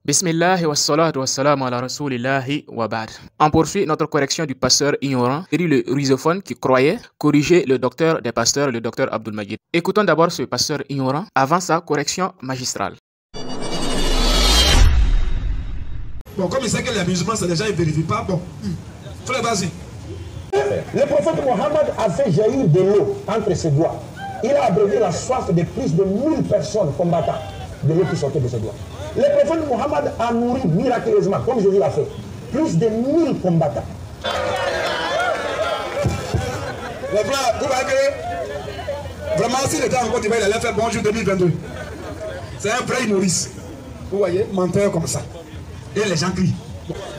Bismillah wa salatu wa salam ala rasulillahi wa ba'd. On poursuit notre correction du pasteur ignorant, le rusophone qui croyait corriger le docteur des pasteurs, le docteur Abdul Majid. Écoutons d'abord ce pasteur ignorant avant sa correction magistrale. Bon, comme il sait que les musulmans, c'est déjà, ils ne vérifient pas, bon, frère, vas-y. Le prophète Mohammed a fait jaillir de l'eau entre ses doigts. Il a abrévé la soif de plus de 1000 personnes combattant de l'eau qui sortait de ses doigts. Le prophète Mohammed a nourri miraculeusement, comme Jésus l'a fait, plus de 1000 combattants. Les frères, vous voyez que vraiment, s'il était en Côte d'Ivoire, il allait faire bonjour 2022. C'est un vrai humoriste. Vous voyez, menteur comme ça. Et les gens crient.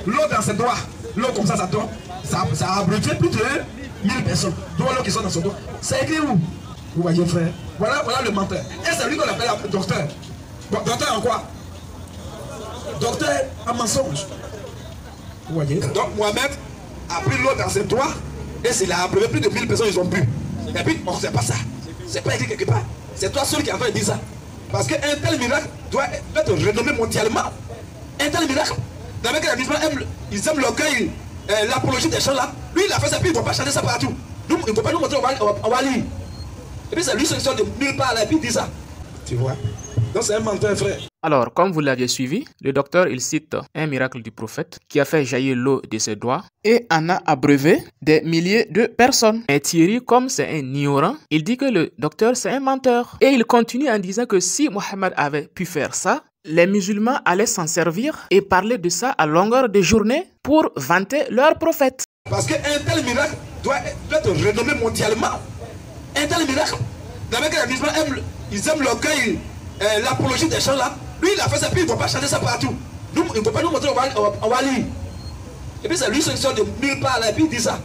L'eau dans ses doigts, l'eau comme ça tombe. Ça a abreuvé plus de 1000 personnes. D'où l'eau qui sont dans son doigt. C'est écrit où? Vous voyez, frère. Voilà le menteur. Et c'est lui qu'on appelle docteur. Bon, docteur en quoi? Docteur en mensonge. Vous voyez? Donc Mohamed a pris l'eau dans ses doigts et s'il a abreuvé plus de 1000 personnes, ils ont bu. Et puis, on ne sait pas ça. C'est pas écrit quelque part. C'est toi seul qui est en train de dire ça. Parce qu'un tel miracle doit être renommé mondialement. Un tel miracle. D'abord que les musulmans ils aiment l'orgueil, l'apologie des gens là. Lui, il a fait ça, puis il ne faut pas chanter ça partout. Nous, il ne faut pas nous montrer, on va lire. Et puis c'est lui qui sort de nulle part là, et puis il dit ça. Tu vois? Donc c'est un menteur, frère. Alors, comme vous l'aviez suivi, le docteur, il cite un miracle du prophète qui a fait jaillir l'eau de ses doigts et en a abreuvé des milliers de personnes. Et Thierry, comme c'est un ignorant, il dit que le docteur, c'est un menteur. Et il continue en disant que si Mohammed avait pu faire ça, les musulmans allaient s'en servir et parler de ça à longueur de journée pour vanter leur prophète. Parce qu'un tel miracle doit être renommé mondialement. Un tel miracle. D'abord que les musulmans ils aiment l'orgueil, l'apologie des gens là. Lui, il a fait ça, puis il ne faut pas chanter ça partout. Nous, il ne faut pas nous montrer, on va lire. Et puis c'est lui qui sort de nulle part là, et puis il dit ça.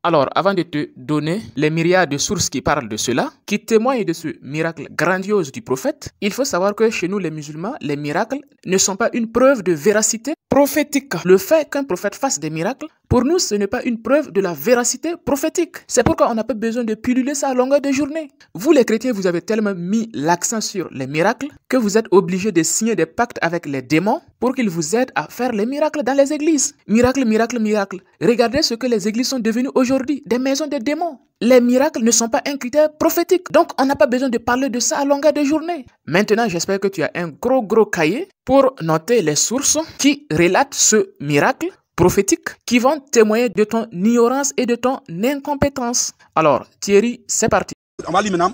Alors, avant de te donner les myriades de sources qui parlent de cela, qui témoignent de ce miracle grandiose du prophète, il faut savoir que chez nous les musulmans, les miracles ne sont pas une preuve de véracité prophétique. Le fait qu'un prophète fasse des miracles, pour nous, ce n'est pas une preuve de la véracité prophétique. C'est pourquoi on n'a pas besoin de piluler ça à longueur de journée. Vous les chrétiens, vous avez tellement mis l'accent sur les miracles que vous êtes obligés de signer des pactes avec les démons pour qu'ils vous aident à faire les miracles dans les églises. Miracle, miracle, miracle. Regardez ce que les églises sont devenues aujourd'hui, des maisons de démons. Les miracles ne sont pas un critère prophétique. Donc, on n'a pas besoin de parler de ça à longueur de journée. Maintenant, j'espère que tu as un gros cahier pour noter les sources qui relatent ce miracle prophétique qui vont témoigner de ton ignorance et de ton incompétence. Alors, Thierry, c'est parti. On va lire maintenant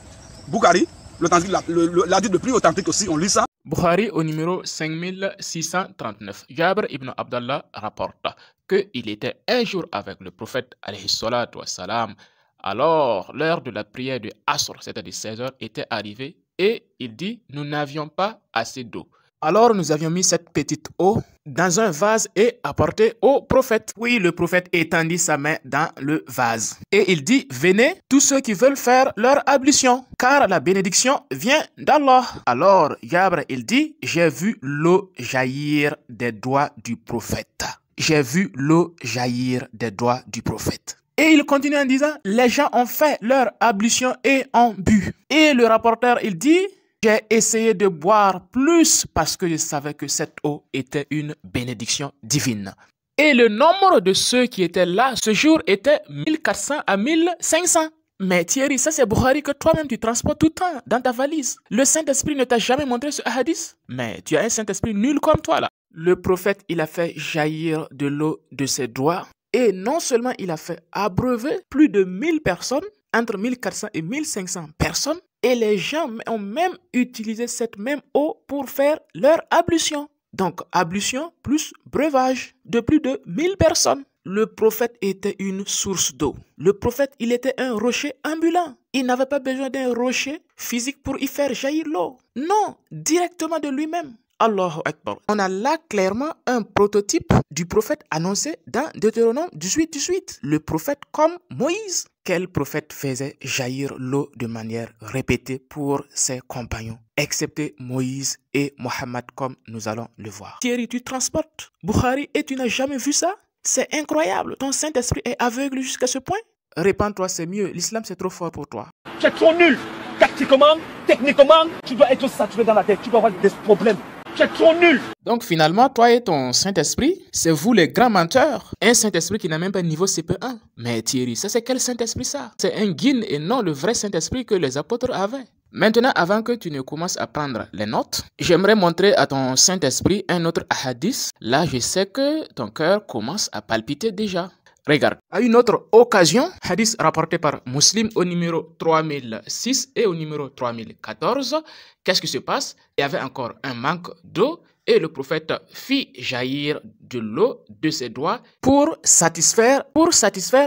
Bukhari, l'adite le plus authentique aussi, on lit ça. Bukhari au numéro 5639. Jabr ibn Abdallah rapporte qu'il était un jour avec le prophète alayhi salatu wa salam. Alors, l'heure de la prière de Asr, c'est-à-dire 16 heures, était arrivée et il dit, nous n'avions pas assez d'eau. Alors nous avions mis cette petite eau dans un vase et apporté au prophète. Oui, le prophète étendit sa main dans le vase. Et il dit, venez tous ceux qui veulent faire leur ablution, car la bénédiction vient d'Allah. Alors Jabr, il dit, j'ai vu l'eau jaillir des doigts du prophète. J'ai vu l'eau jaillir des doigts du prophète. Et il continue en disant, les gens ont fait leur ablution et ont bu. Et le rapporteur, il dit, j'ai essayé de boire plus parce que je savais que cette eau était une bénédiction divine. Et le nombre de ceux qui étaient là ce jour était 1400 à 1500. Mais Thierry, ça c'est Bukhari que toi-même tu transportes tout le temps dans ta valise. Le Saint-Esprit ne t'a jamais montré ce hadith. Mais tu as un Saint-Esprit nul comme toi là. Le prophète, il a fait jaillir de l'eau de ses doigts. Et non seulement il a fait abreuver plus de 1000 personnes, entre 1400 et 1500 personnes, et les gens ont même utilisé cette même eau pour faire leur ablution. Donc, ablution plus breuvage de plus de 1000 personnes. Le prophète était une source d'eau. Le prophète, il était un rocher ambulant. Il n'avait pas besoin d'un rocher physique pour y faire jaillir l'eau. Non, directement de lui-même. Allahu Akbar. On a là clairement un prototype du prophète annoncé dans Deutéronome 18. Le prophète comme Moïse. Quel prophète faisait jaillir l'eau de manière répétée pour ses compagnons, excepté Moïse et Mohammed comme nous allons le voir. Thierry, tu transportes Bukhari et tu n'as jamais vu ça? C'est incroyable. Ton Saint-Esprit est aveugle jusqu'à ce point? Répands-toi, c'est mieux. L'islam, c'est trop fort pour toi. Tu es trop nul. Tactiquement, techniquement, tu dois être saturé dans la tête. Tu dois avoir des problèmes. C'est trop nul. Donc finalement, toi et ton Saint-Esprit, c'est vous les grands menteurs. Un Saint-Esprit qui n'a même pas niveau CP1. Mais Thierry, ça c'est quel Saint-Esprit ça? C'est un guine et non le vrai Saint-Esprit que les apôtres avaient. Maintenant, avant que tu ne commences à prendre les notes, j'aimerais montrer à ton Saint-Esprit un autre hadith. Là, je sais que ton cœur commence à palpiter déjà. Regarde, à une autre occasion, hadith rapporté par Muslim au numéro 3006 et au numéro 3014, qu'est-ce qui se passe? Il y avait encore un manque d'eau et le prophète fit jaillir de l'eau de ses doigts pour satisfaire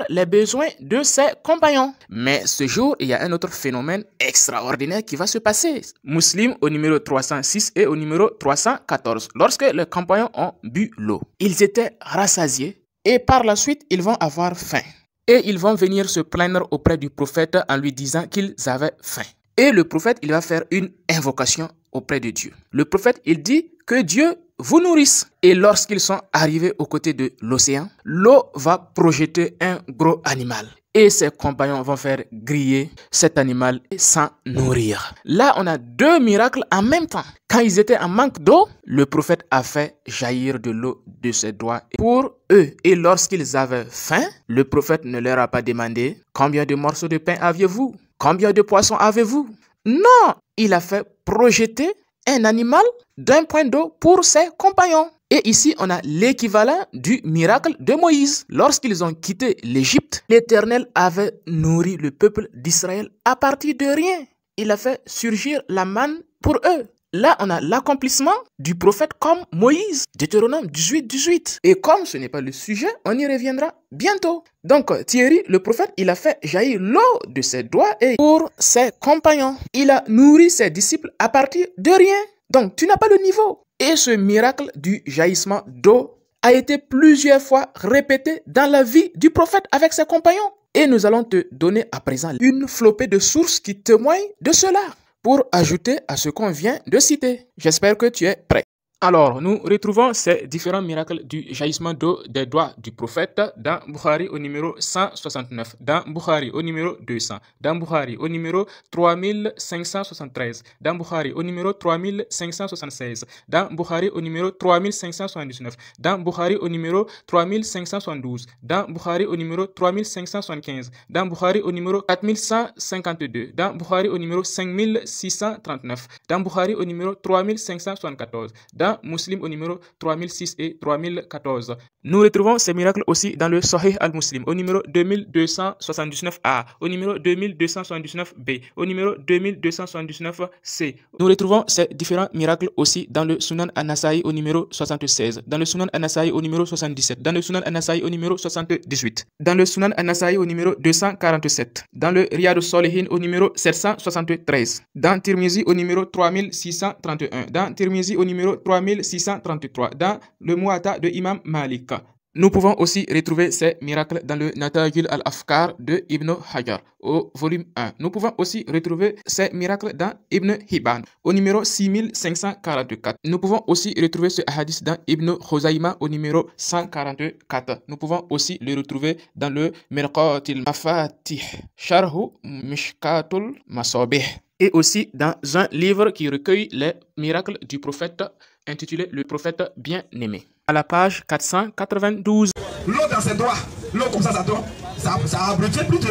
les besoins de ses compagnons. Mais ce jour, il y a un autre phénomène extraordinaire qui va se passer. Muslim au numéro 306 et au numéro 314. Lorsque les compagnons ont bu l'eau, ils étaient rassasiés. Et par la suite, ils vont avoir faim. Et ils vont venir se plaindre auprès du prophète en lui disant qu'ils avaient faim. Et le prophète, il va faire une invocation auprès de Dieu. Le prophète, il dit que Dieu vous nourrisse. Et lorsqu'ils sont arrivés aux côtés de l'océan, l'eau va projeter un gros animal. Et ses compagnons vont faire griller cet animal sans nourrir. Là, on a deux miracles en même temps. Quand ils étaient en manque d'eau, le prophète a fait jaillir de l'eau de ses doigts pour eux. Et lorsqu'ils avaient faim, le prophète ne leur a pas demandé « Combien de morceaux de pain aviez-vous? Combien de poissons avez-vous » Non, il a fait projeter un animal d'un point d'eau pour ses compagnons. Et ici, on a l'équivalent du miracle de Moïse. Lorsqu'ils ont quitté l'Égypte, l'Éternel avait nourri le peuple d'Israël à partir de rien. Il a fait surgir la manne pour eux. Là, on a l'accomplissement du prophète comme Moïse, Deutéronome 18. Et comme ce n'est pas le sujet, on y reviendra bientôt. Donc, Thierry, le prophète, il a fait jaillir l'eau de ses doigts et pour ses compagnons. Il a nourri ses disciples à partir de rien. Donc, tu n'as pas le niveau. Et ce miracle du jaillissement d'eau a été plusieurs fois répété dans la vie du prophète avec ses compagnons. Et nous allons te donner à présent une flopée de sources qui témoignent de cela pour ajouter à ce qu'on vient de citer. J'espère que tu es prêt. Alors, nous retrouvons ces différents miracles du jaillissement d'eau des doigts du prophète dans Bukhari au numéro 169, dans Bukhari au numéro 200, dans Bukhari au numéro 3573, dans Bukhari au numéro 3576, dans Bukhari au numéro 3579, dans Bukhari au numéro 3572, dans Bukhari au numéro 3575, dans Bukhari au numéro 4152, dans Bukhari au numéro 5639, dans Bukhari au numéro 3574, dans Muslim au numéro 3006 et 3014. Nous retrouvons ces miracles aussi dans le Sahih al-Muslim au numéro 2279A, au numéro 2279B, au numéro 2279C. Nous retrouvons ces différents miracles aussi dans le Sunan an-Nasa'i au numéro 76, dans le Sunan an-Nasa'i au numéro 77, dans le Sunan an-Nasa'i au numéro 78, dans le Sunan an-Nasa'i au numéro 247, dans le Riyad al-Salihin au numéro 773, dans Tirmizi au numéro 3631, dans Tirmizi au numéro 3633, dans le Muwatta de Imam Malik. Nous pouvons aussi retrouver ces miracles dans le Nata'il al-Afkar de Ibn Hajar au volume 1. Nous pouvons aussi retrouver ces miracles dans Ibn Hibban au numéro 6544. Nous pouvons aussi retrouver ce hadith dans Ibn Khuzaïma au numéro 144. Nous pouvons aussi le retrouver dans le Mirqatil Mafatih, Sharhu Mishkatul Masabih, et aussi dans un livre qui recueille les miracles du prophète intitulé Le prophète bien-aimé, à la page 492. L'eau dans ses doigts, l'eau comme ça a abrévié plus de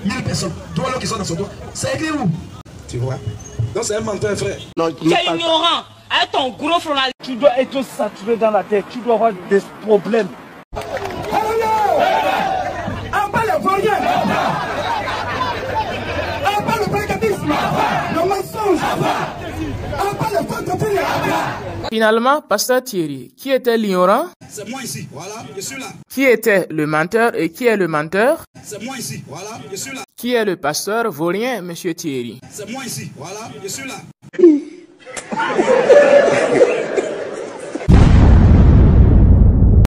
1000 personnes. Toi, l'eau qui sont dans son doigt, c'est écrit où? Tu vois? Donc c'est un menteur, frère. Tu es ignorant. Avec ton gros front là, tu dois être saturé dans la tête. Tu dois avoir des problèmes. Un pas le vaurien, un pas le précatisme, le mensonge, un pas le fantasme. Finalement, pasteur Thierry, qui était l'ignorant? C'est moi ici, voilà, je suis là. Qui était le menteur et qui est le menteur? C'est moi ici, voilà, je suis là. Qui est le pasteur vaurien, monsieur Thierry? C'est moi ici, voilà, je suis là.